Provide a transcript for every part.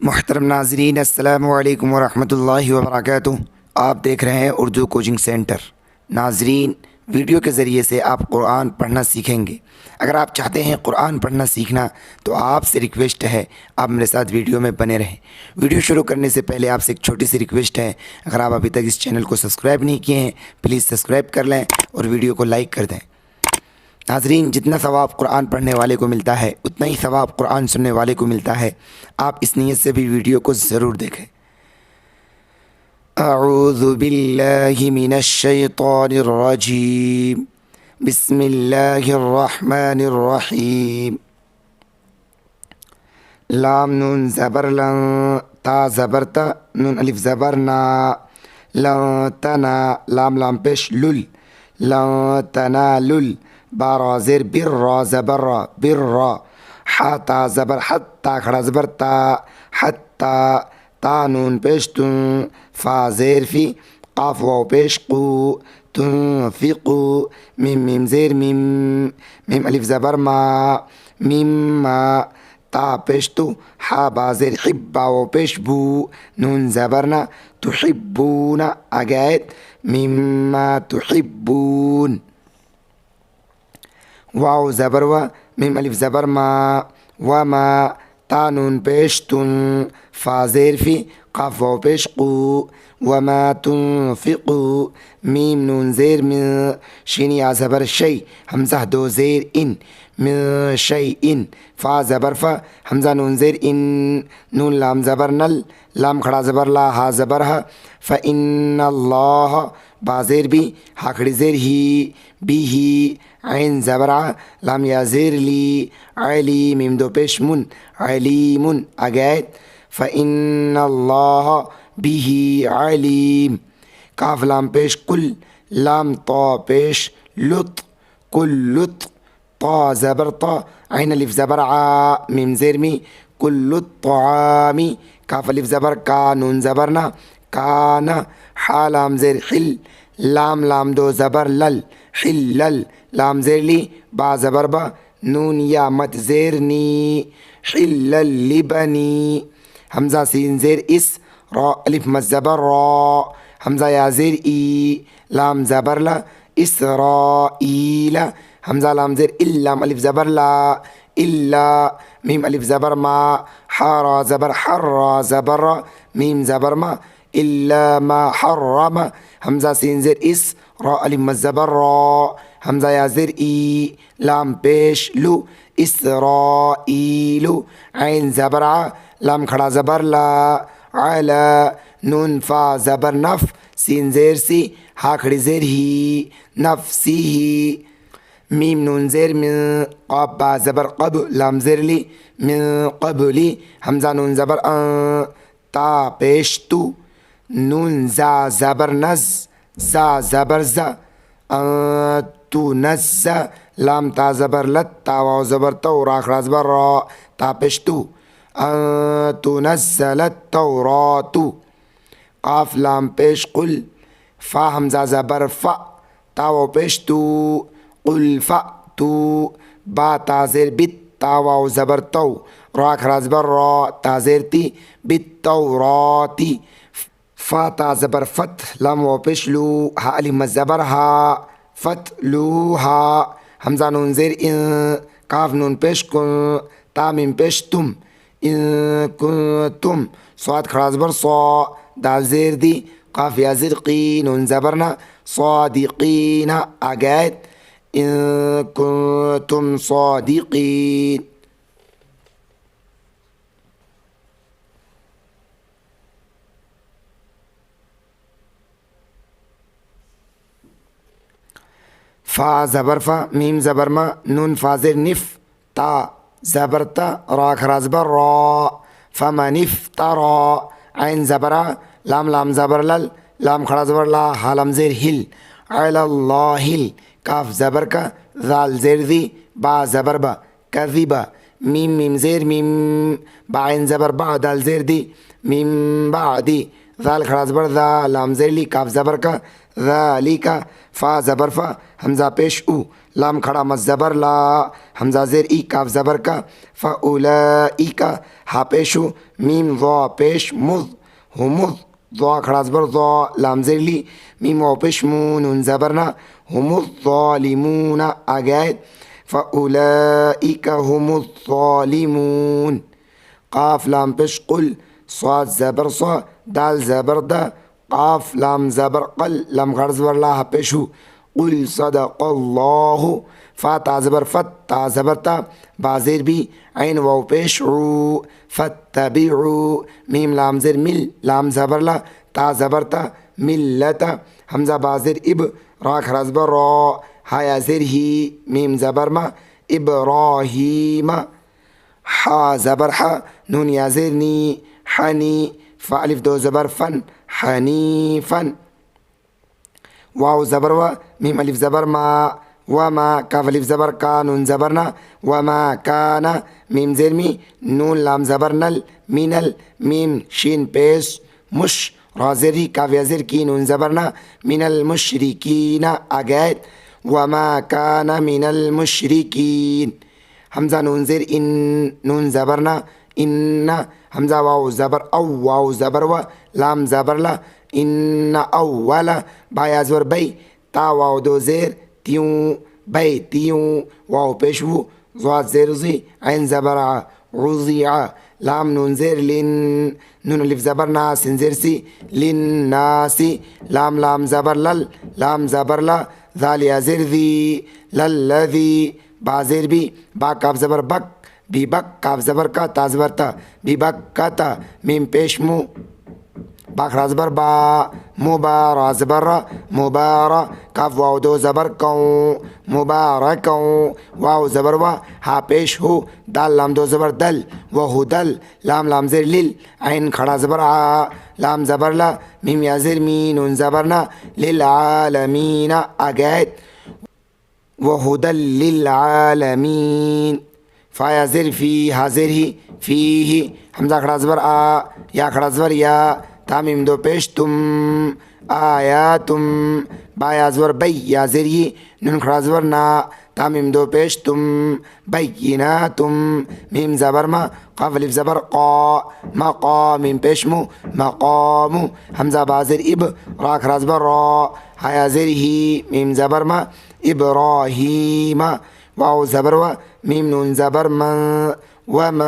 मोहतरम नाज़रीन, अस्सलामु अलैकुम वरहमतुल्लाहि वबरकातुहू। आप देख रहे हैं उर्दू कोचिंग सेंटर। नाज़रीन, वीडियो के ज़रिए से आप कुरान पढ़ना सीखेंगे। अगर आप चाहते हैं कुरान पढ़ना सीखना तो आपसे रिक्वेस्ट है आप मेरे साथ वीडियो में बने रहें। वीडियो शुरू करने से पहले आपसे एक छोटी सी रिक्वेस्ट है, अगर आप अभी तक इस चैनल को सब्सक्राइब नहीं किए हैं प्लीज़ सब्सक्राइब कर लें और वीडियो को लाइक कर दें। नाज़रीन, जितना सवाब कुरान पढ़ने वाले को मिलता है उतना ही सवाब कुरान सुनने वाले को मिलता है। आप इस नीयत से भी वीडियो को ज़रूर देखें। अऊज़ु बिल्लाहि मिनश शैतानिर रजीम। बिस्मिल्लाहिर रहमानिर रहीम। लाम नून ज़बर लं, ता ज़बर ता, नून अलिफ ज़बर ना, लं तना, लाम लाम पेश लुल, लं तना लुल, बा रा ज़ेर बिर रा ज़बर रा बिर रा, हा ता ज़बर हत, ता खड़ा ज़बर ता, हत्ता, ता नून पेश तुन, फा ज़ेर फी, काफ वाव पेश कू, तुनफ़िक़ू, मीम मीम ज़ेर मीम, मीम अलिफ ज़बर मा, मिम्मा, ता पेश तु, हा बा ज़ेर हिब्बा वाव पेश बू, नून ज़बर ना, तुहिब्बूना आगैत, मिम्मा तुहिब्बून, वाव ज़बर व, मीम अलिफ ज़बर मा, व मा, ता नून पेश तुन, फा ज़ेर फी, काफ वाव पेश कू, व मा तुनफ़िक़ू, मीम नून ज़ेर मिन, शीन या ज़बर शै, हमज़ा दो ज़ेर इन, मिन शै इन, फ़ा ज़बर फ़, हमज़ा नून ज़ेर इन, नून लाम ज़बर नल, लाम खड़ा ज़बर ला, हा ज़बर ह, फ़ इन्नल्लाह, बा ज़ेर बी, हा खड़ी ज़ेर ही, बी ही, ऐन ज़बर आ, लाम या ज़ेर ली, अली, मीम दो पेश मुन, अलीमुन आगैत, फ़ इन्नल्लाह बिही अलीम, काफ लाम पेश कुल, लाम ता पेश लुत, कुल लुत, ता ज़बर ता, ऐन अलिफ ज़बर आ, मीम ज़ेर मी, कुल्लुत तामी, काफ अलिफ ज़बर का, नून ज़बर ना, काना, हा लाम ज़ेर हिल, लाम लाम दो ज़बर लल, हिल्लल, लाम ज़ेर ली, बा ज़बर बा, नून या मत ज़ेर नी, हिल्लल लिबनी, हमज़ा सीन ज़ेर इस, रा अलिफ मत ज़बर रा, हमज़ा या ज़ेर ई, लाम ज़बर ला, इसराईला, हमज़ा लाम ज़ेर इल, लाम अलिफ ज़बर ला, इल्ला, मीम अलिफ ज़बर मा, हा रा ज़बर हर, रा ज़बर रा, मीम ज़बर मा, इल्ला मा हर्रम, हमज़ा सीन ज़ेर इस, रा अलिफ मत ज़बर रा, हमज़ा या ज़ेर ई, लाम पेश लू, इसराईलु, ऐन ज़बर आ, लाम खड़ा ज़बर ला, अला, नून फ़ा ज़बर नफ़, सीन ज़ेर सी, हा खड़ी ज़ेर ही, नफ़सी ही, मीम नून ज़ेर मिन, क़ाफ बा ज़बर क़ब, लाम ज़ेर ली, मिन क़बली, हमज़ा नून ज़बर ता पेश तु, नून ज़ा ज़बर नज़, ज़ा ज़बर ज़ा, तु नज़्ज़ा, लाम ता ज़बर लत, ता वाव ज़बर तो, रा खड़ा ज़बर रा, ता पेश तु, तुनज़्ज़लत तौरातु, क़ाफ लाम पेश कुल, फ़ा हमज़ा ज़बर फ़ा, ता वाव पेश तु, कुल फ़ा तु, बा ता ज़ेर बित, ता वाव ज़बर तो, रा खड़ा ज़बर रा, ता ज़ेर ती, बित तौराती, फ़ा ता ज़बर फ़त, लाम वाव पेश लू, हा अलिफ मत ज़बर हा, फ़त लू हा, हमज़ा नून ज़ेर इन, काफ नून पेश कुन, ता मीम पेश तुम, इन कुंतुम, स्वाद खड़ा ज़बर स्वा, दाल ज़ेर दी, काफ या ज़ेर की, नून ज़बर ना, स्वादिकीना आगैत, इन कुंतुम स्वादिकीन। फ़ा ज़बर फ़ा, मीम ज़बर मा, नून फ़ा ज़ेर निफ़, ता ज़बर ता, रा खड़ा ज़बर रा, फ़मनिफ़्तरा, ऐन ज़बर आ, लाम लाम ज़बर लल, लाम खड़ा ज़बर ला, हा लाम ज़ेर हिल, अलल्लाहिल, काफ ज़बर का, ज़ाल ज़ेर दी, बा ज़बर बा, कज़िबा, मीम मीम ज़ेर मीम, बा ऐन ज़बर बा, दाल ज़ेर दी, मीम बादी, ذال खड़ा ज़बर ذا लाम ज़ेर ली काफ ज़बर का ذالika फा ज़बर फा हमज़ा पेश उ लाम खड़ा मत ज़बर ला हमज़ा ज़ेर ई काफ ज़बर का फ़उलाइका हा पेश उ मीम ज़ा पेश मुज़ हुमुज़ ज़ा खड़ा ज़बर ज़ा लाम ज़ेर ली मीम वाव पेश मू नून ज़बर ना हुमुज़ ज़ालिमून आगे फ़उलाइका हुमुज़ ज़ालिमून काफ लाम पेश कुल स्वाद ज़बर सा दाल ज़बर दा काफ लाम ज़बर कल लाम खड़ा ज़बर ला हा पेश उ कुल सदक़ल्लाहु फ़ा ता ज़बर फ़त ता ज़बर ता बाज़ेर भी ऐन वाव पेश उ फ़त्तबिउ मीम लाम ज़ेर मिल लाम ज़बर ला ता ज़बर ता मिल्लता हमज़ा बाज़ेर इब रा खड़ा ज़बर रा हा या ज़ेर ही मीम ज़बर मा इब्राहीम हा ज़बर हा नून या ज़ेर नी हनी फ़ा अलिफ दो ज़बर फ़न हनीफ़न वाव ज़बर व मीम अलिफ ज़बर मा व मा काफ अलिफ ज़बर का नून ज़बर ना व मा काना मीम ज़ेर मी नून लाम ज़बर नल मिनल मीम शीन पेश मुश रा ज़ेर ही काफ या ज़ेर की नून ज़बर ना मिनल मुशरिकीना आगैत व मा काना मिनल मुशरिकीन हमज़ा नून ज़ेर इन नून ज़बर ना इन्ना हमज़ा वाव ज़बर औ वाव ज़बर व लाम ज़बर ला इन्ना अव्वला बाया ज़बर बै ता वाव दो ज़ेर त्यूं बै त्यूं वाव पेश वु ज़ाद ज़ेर ज़ी ऐन ज़बर आ उज़िया लाम नून ज़ेर लिन नून अलिफ ज़बर ना सिन ज़ेर सी लिन नासी लाम लाम ज़बर लल लाम ज़बर ला ज़ाल या ज़ेर ज़ी लल्लज़ी बा ज़ेर भी बा काफ ज़बर बक बीबक काफ ज़बर का ता ज़बर ता बीबक का ता मीम पेश मु बा खड़ा ज़बर बा मुबारा ज़बर रा मुबारा काफ वाव दो ज़बर कौं मुबारकौं वाव ज़बर वा हा पेश हो दाल लाम दो ज़बर दल व हुदल लाम लाम ज़ेर लिल ऐन खड़ा ज़बर आ लाम ज़बर ला मीम या ज़ेर मी नून ज़बर ना लिल आलमीना आगैत व हुदल लिल आलमीन फ़ाया ज़ेर फ़ी हाज़िर ही फ़ी ही हमज़ा खड़ा ज़बर आ या खड़ा ज़बर या तामीम दो पेश तुम आया तुम बाया ज़बर बै या ज़ेर ही नून खड़ा ज़बर ना तामीम दो पेश तुम बैयिना तुम मीम ज़बर मा क़ाफ अलिफ ज़बर क़ा मा क़ा मीम पेश मु मक़ामु हमज़ा बाज़ेर इब रा खड़ा ज़बर रा हाया ज़ेर ही मीम ज़बर मा इब्राहीमा वाव ज़बर व मीम नून ज़बर म व म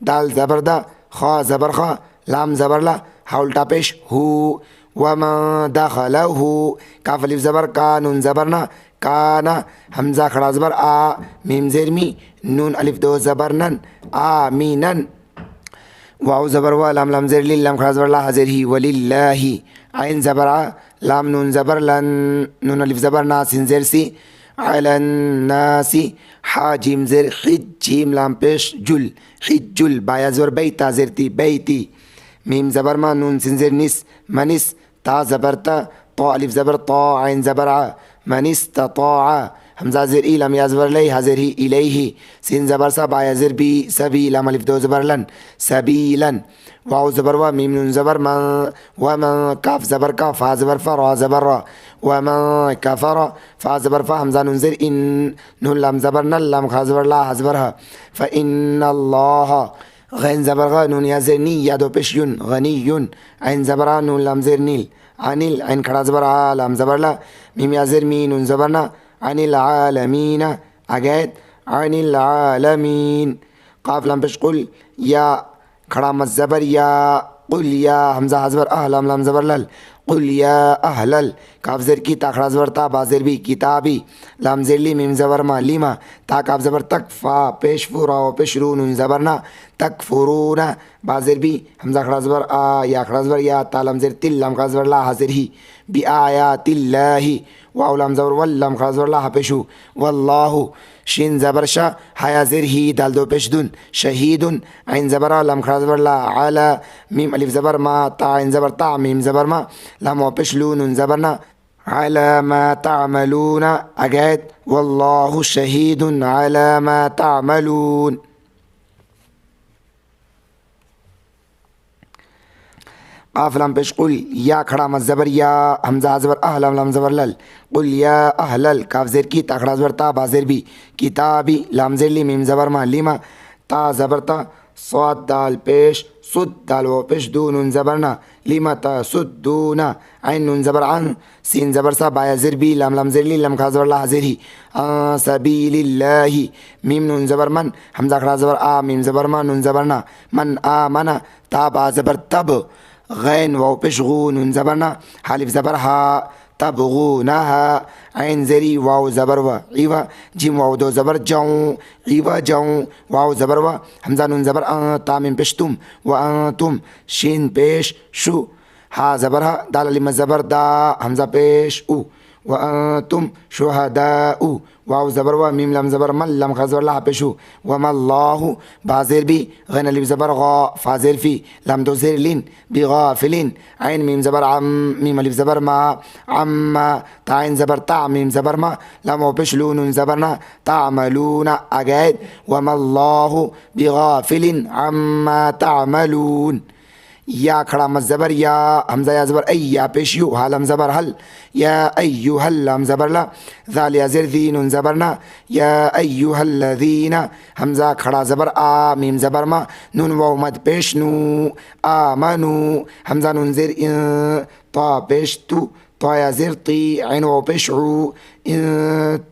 दाल ज़बर दा खा ज़बर खा लाम ज़बर ला हा उल्टा पेश हु व म दखलहु काफ अलिफ ज़बर का नून ज़बर ना काना हमज़ा खड़ा ज़बर आ मीम ज़ेर मी नून अलिफ दो ज़बर नन आमीनन वाव ज़बर व लाम लाम ज़ेर लिल लाम खड़ा ज़बर ला हाज़िर ही वलिल्लाहि ऐन ज़बर आ लाम नून ज़बर लन नून अलिफ ज़बर ना सिन ज़ेर सी अलन नासी हा जीम ज़ेर खिज जीम लाम पेश जुल खिजुल बाया ज़बर बै ता ज़ेर ती बैती मीम ज़बर मा नून सिन ज़ेर निस मनिस ता ज़बर ता अलिफ ज़बर ता ऐन ज़बर आ मनिस्तताअ हमज़ा ज़ेर ई लाम या ज़बर लै हाज़िर ही इलैहि सिन ज़बर सा बाया ज़ेर बी सभी लाम अलिफ दो ज़बर लन सबीलन वाव ज़बर व मीम नून ज़बर म व म काफ ज़बर का फ़ा ज़बर फ़ा रा ज़बर रा व म कफ़र फ़ा ज़बर फ़ा हमज़ा नून ज़ेर इन नून लाम ज़बर नल लाम खा ज़बर ला हा ज़बर हा फ़इन्नल्लाह गैन ज़बर ग नून या ज़ेर नी या दो पेश युन गनीयुन ऐन ज़बर आ नून लाम ज़ेर नील अनिल ऐन खड़ा ज़बर आ लाम ज़बर ला मीम या ज़ेर मी नून ज़बर ना अनिल आलमीना आगैत अनिल आलमीन काफ लाम पेश कुल या खड़ा मत ज़बर या कुल या हमज़ा हज़बर अह लाम लाम ज़बर लल कुल या अहलल काफ ज़ेर की ता खड़ा ज़बर ता बा ज़ेर भी किताबी लाम ज़ेर ली मीम ज़बर मा लीमा ता काफ ज़बर तक फ़ा पेश फ़ु रा पेश रू नून ज़बर ना तक फ़ुरूना बा ज़ेर भी हमज़ा खड़ा ज़बर आ या खड़ा ज़बर या ता लाम ज़ेर तिल लाम खड़ा ज़बर ला हाज़िर ही बि आयातिल्लाहि वाव लाम ज़बर वल लाम खड़ा ज़बर ला हा पेशु वल्लाहु शीन ज़बर शा हाया ज़ेर ही दाल दो पेश दुन शहीदुन ऐन ज़बर आ लाम खड़ा ज़बर ला आला मीम अलिफ ज़बर मा ता ऐन ज़बर ता मीम ज़बर मा लाम वाव पेश लू नून ज़बर ना आला मा तामलून अगैत वल्लाहु शहीदुन आला मा तामलून काफ लाम पेश कुल, या खड़ा मत ज़बर या, हमज़ा ज़बर अह लाम लाम ज़बर लल, कुल या अहलल, काफ ज़ेर की ता खड़ा ज़बर ता बा ज़ेर बी, किताबी लाम ज़ेर ली मीम ज़बर मा लिमा, ता ज़बर ता, स्वाद दाल पेश सुद दाल वो पेश दू नून ज़बर ना, लिमा ता सुद्दूना, आइन नून ज़बर अन, सीन ज़बर सा बाया ज़ेर बी लाम लाम ज़ेर ली लम खा ज़बर ला ज़ेर ही, सबीलिल्लाहि, मीम नून ज़बर मन, हमज़ा खड़ा ज़बर आ मीम ज़बर मा नून ज़बर ना, मन आ मना, ता बा ज़बर तब, गैन वाव पेश गू नून ज़बर ना, हालिफ ज़बर हा, तबगूनहा, ऐन ज़ेरी वाव ज़बर व, ईवा जिम वाव दो ज़बर जाऊँ, ईवा जाऊँ, वाव ज़बर व, हमज़ा नून ज़बर ता मीम पेश तुम, व तुम, शीन पेश शु, हा ज़बर हा, दाल अलिफ ज़बर दा, हमज़ा पेश उ, व तुम शुहदाउ, वाव ज़बर व मीम लम ज़बर मल लम खा ज़बर ला पेशु, व मल्लाहु, बा ज़ेर बी गैन अलिफ ज़बर गा, फा ज़ेर फी लम दो ज़ेर लिन, बिगाफिलिन, ऐन मीम ज़बर अम मीम अलिफ ज़बर मा, अम्मा, ता ऐन ज़बर ता मीम ज़बर मा, लम वाव पेश लू नून ज़बर ना, तामलूना अगैद, व मल्लाहु बिगाफिलिन अम्मा तामलून, या खड़ा मत ज़बर या, हमज़ा या ज़बर ऐ या पेश यू, हा लम ज़बर हल, या अय्युहल लम ज़बर ला, ज़ाल या ज़ेर दी नून ज़बर ना, या अय्युहल्लज़ीना, हमज़ा खड़ा ज़बर आ मीम ज़बर मा, नून वाव मद पेश नू, आमनू, हमज़ा नून ज़ेर ता पेश तू, ता या ज़ेर ती, ऐन वाव पेश ऊ,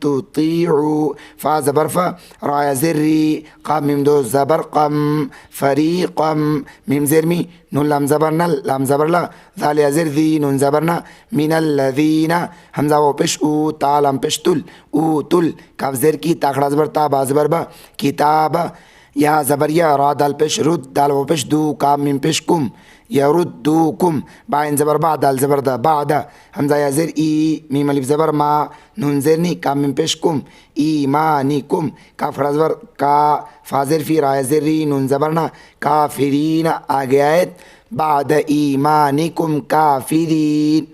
तुतीउ, फा ज़बर फा, रा या ज़ेर री, क़ाफ मीम दो ज़बर क़म, फ़रीक़म, मीम ज़ेर मी, नून लाम ज़बर नल लाम ज़बर ला, ज़ाल या ज़ेर दी नून ज़बर ना, मिनल्लज़ीना, हमज़ा वाव पेश ऊ, ता लाम पेश तुल, ऊ तुल, काफ ज़ेर की ता खड़ा ज़बर ता बा ज़बर बा, किताब, या ज़बर या, रा दाल पेश रुद, दाल वाव पेश दू, काफ मीम पेश कुम, यरुद्दूकुम, बाइन ज़बर बा दाल ज़बर दा, बादा, हमज़ा या ज़ेर ई मीम अलिफ ज़बर मा, नून ज़ेर नी, काफ मीम पेश कुम, ईमानिकुम, काफ खड़ा ज़बर का, फा ज़ेर फी, रा या ज़ेर री नून ज़बर ना, काफिरीना, आगे आयत, बाद ईमानिकुम काफिरीन,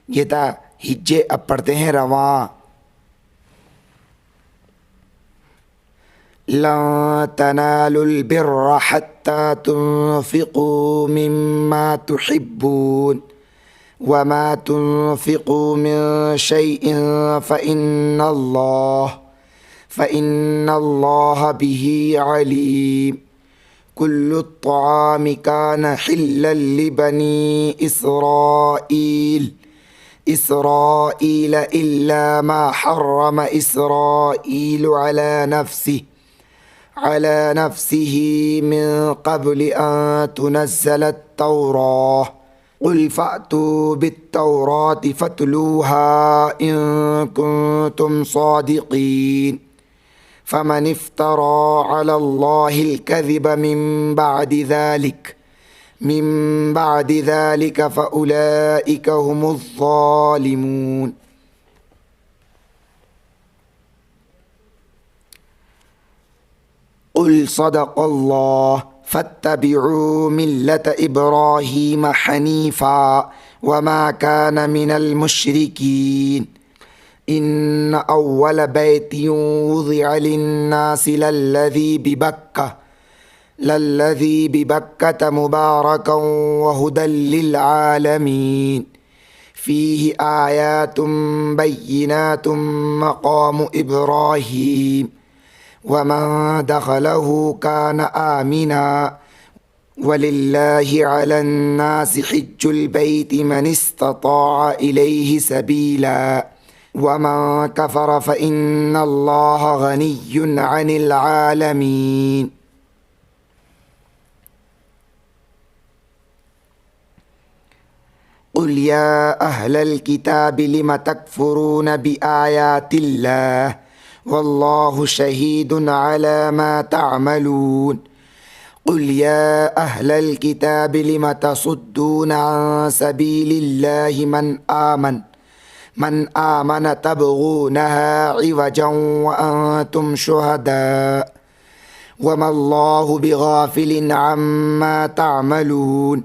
ये था हिज्जे। अब पढ़ते हैं रवां। ला तनालुल बिर्र हत्ता तुन्फ़िक़ू मिम्मा तुहिब्बून वमा तुन्फ़िक़ू मिन शैइन फ़इन्नल्लाह बिही अलीम। कुल्लु त्ताआमि कान हिल्लन लिबनी इस्राईल इल्ला मा हर्रम इस्राईलु अला नफ्सिही मिन क़ब्ल अन तुनज़्ज़ल अत्तौराह क़ुल फ़अतू बित्तौराति फ़त्लूहा इन कुन्तुम सादिक़ीन। फ़मन इफ़्तरा अलल्लाहिल कज़िब मिन बादि ज़ालिक फ़उलाइक हुमुज़ ज़ालिमून। क़ुल सदक़ल्लाह फ़त्तबिऊ मिल्लत इब्राहीम हनीफ़ा वमा कान मिनल मुश्रिकीन। इन्न अव्वल बैतिन वुज़िअ लिन्नासि लल्लज़ी बिबक्कत मुबारकन वहुदल लिल्आलमीन। फ़ीहि आयातुम बय्यिनातुम मक़ामु इब्राहीम वमन दख़लहु कान आमिना वलिल्लाहि अलन्नासि हिज्जुल बैति मन इस्तताअ इलैहि सबीला वमन कफ़र फ़इन्नल्लाह गनिय्युन अनिल आलमीन। क़ुल या अहलल किताबि लिम तकफ़ुरून बिआयातिल्लाह वल्लाहु शहीदुन अला मा तअमलून। क़ुल या अहलल किताबि लिम तसुद्दून अन सबीलिल्लाहि मन आमन तबग़ूनहा इवजन व अंतुम शुहदाअ वमल्लाहु बिगाफ़िलिन अम्मा तअमलून।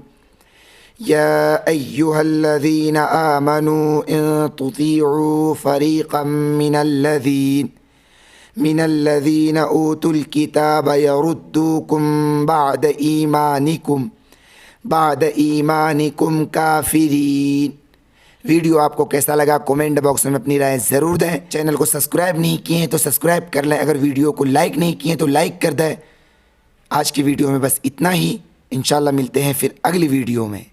या अय्युहल्लज़ीना आमनू इन तुतीअू फ़रीक़म मिनल्लज़ीना ऊतुल किताब यरुद्दूकुम बाद ईमानिकुम काफिरीन। वीडियो आपको कैसा लगा कमेंट बॉक्स में अपनी राय ज़रूर दें। चैनल को सब्सक्राइब नहीं किए हैं तो सब्सक्राइब कर लें। अगर वीडियो को लाइक नहीं किए तो लाइक कर दें। आज की वीडियो में बस इतना ही। इंशाल्लाह मिलते हैं फिर अगली वीडियो में।